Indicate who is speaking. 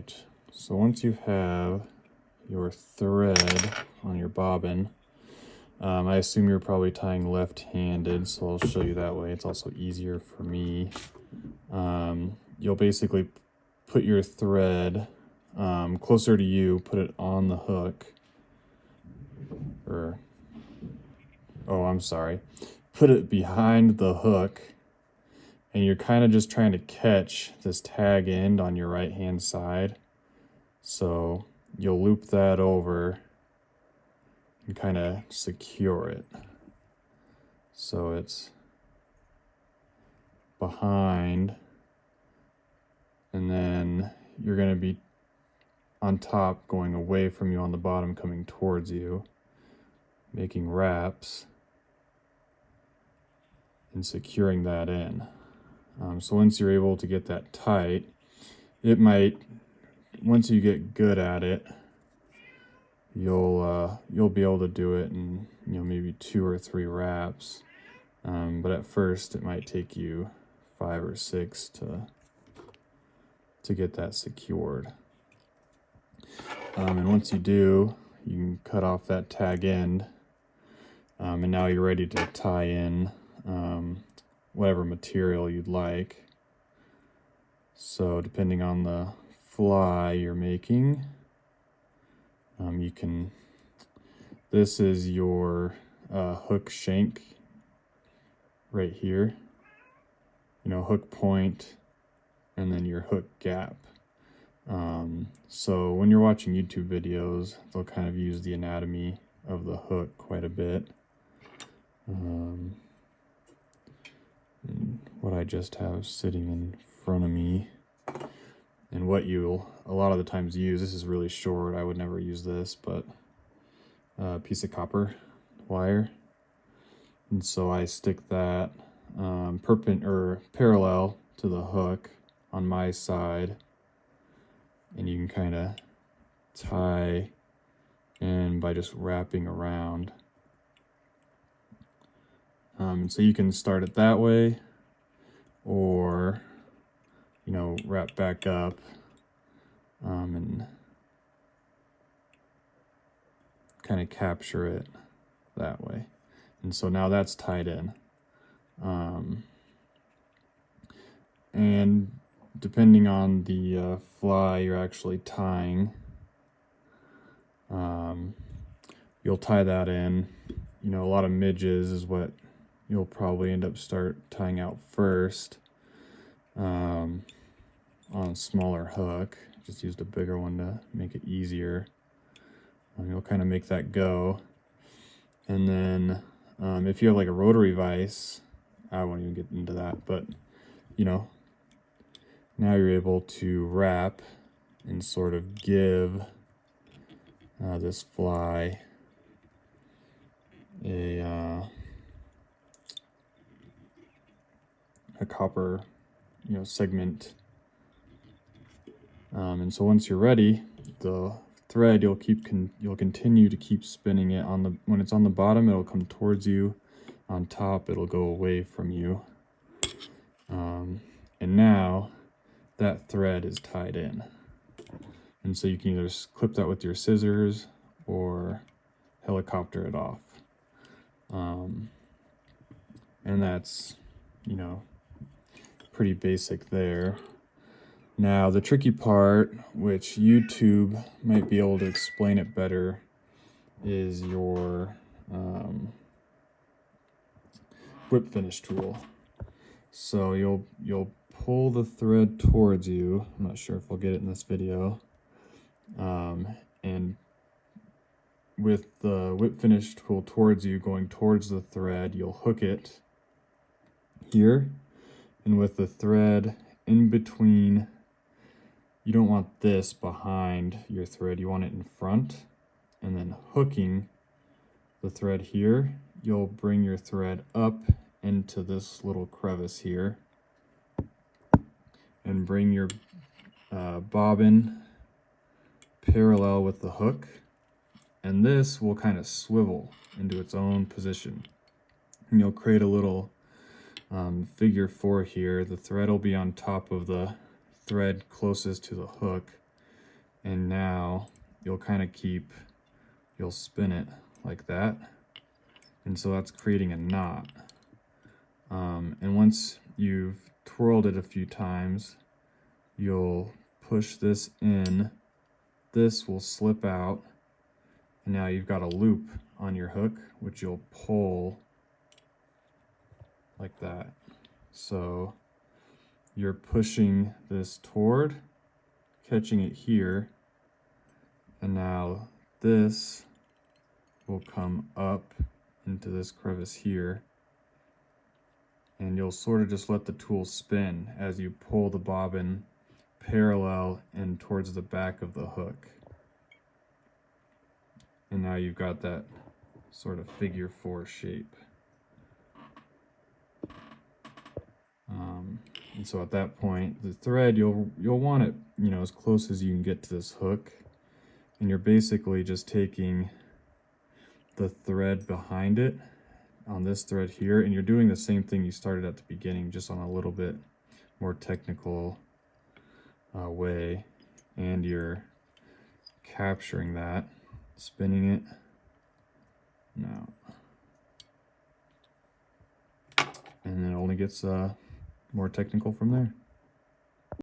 Speaker 1: right, so once you have your thread on your bobbin, I assume you're probably tying left-handed, so I'll show you that way. It's also easier for me. You'll basically put your thread closer to you, put it on the hook, or, oh, I'm sorry, put it behind the hook, and you're kind of just trying to catch this tag end on your right-hand side. So you'll loop that over and kind of secure it. So it's behind, and then you're going to be on top going away from you on the bottom, coming towards you, making wraps and securing that in. So once you're able to get that tight, it might, once you get good at it, you'll be able to do it in, you know, maybe 2 or 3 wraps. But at first it might take you 5 or 6 to get that secured. And once you do, you can cut off that tag end, and now you're ready to tie in whatever material you'd like. So depending on the fly you're making, you can, this is your hook shank right here, you know, hook point, and then your hook gap. So when you're watching YouTube videos, they'll kind of use the anatomy of the hook quite a bit. And what I just have sitting in front of me, and what you'll a lot of the times use, this is really short, I would never use this, but a piece of copper wire. And so I stick that parallel to the hook on my side, and you can kind of tie in by just wrapping around. So you can start it that way, or, you know, wrap back up and kind of capture it that way. And so now that's tied in. And depending on the fly you're actually tying, you'll tie that in. You know, a lot of midges is what you'll probably end up tying out first on a smaller hook. Just used a bigger one to make it easier. You'll kind of make that go. And then if you have like a rotary vise, I won't even get into that, but you know, now you're able to wrap and sort of give this fly a copper, you know, segment. And so once you're ready, the thread you'll continue to keep spinning it on the, when it's on the bottom, it'll come towards you. On top, it'll go away from you. And now that thread is tied in. And so you can either clip that with your scissors or helicopter it off. And that's, you know, pretty basic there. Now the tricky part, which YouTube might be able to explain it better, is your whip finish tool. So you'll pull the thread towards you. I'm not sure if I'll get it in this video. And with the whip finish tool towards you, going towards the thread, you'll hook it here. And with the thread in between, you don't want this behind your thread, you want it in front. And then hooking the thread here, you'll bring your thread up into this little crevice here and bring your bobbin parallel with the hook, and this will kind of swivel into its own position. And you'll create a little figure 4 here. The thread will be on top of the thread closest to the hook, And now you'll kind of you'll spin it like that. And so that's creating a knot. And once you've twirled it a few times, you'll push this in. This will slip out. And now you've got a loop on your hook, which you'll pull like that. So you're pushing this toward, catching it here, and now this will come up into this crevice here, and you'll sort of just let the tool spin as you pull the bobbin parallel and towards the back of the hook. And now you've got that sort of figure 4 shape. And so at that point, the thread, you'll want it, you know, as close as you can get to this hook. And you're basically just taking the thread behind it on this thread here, and you're doing the same thing you started at the beginning, just on a little bit more technical way. And you're capturing that, spinning it. Now, and then it only gets more technical from there.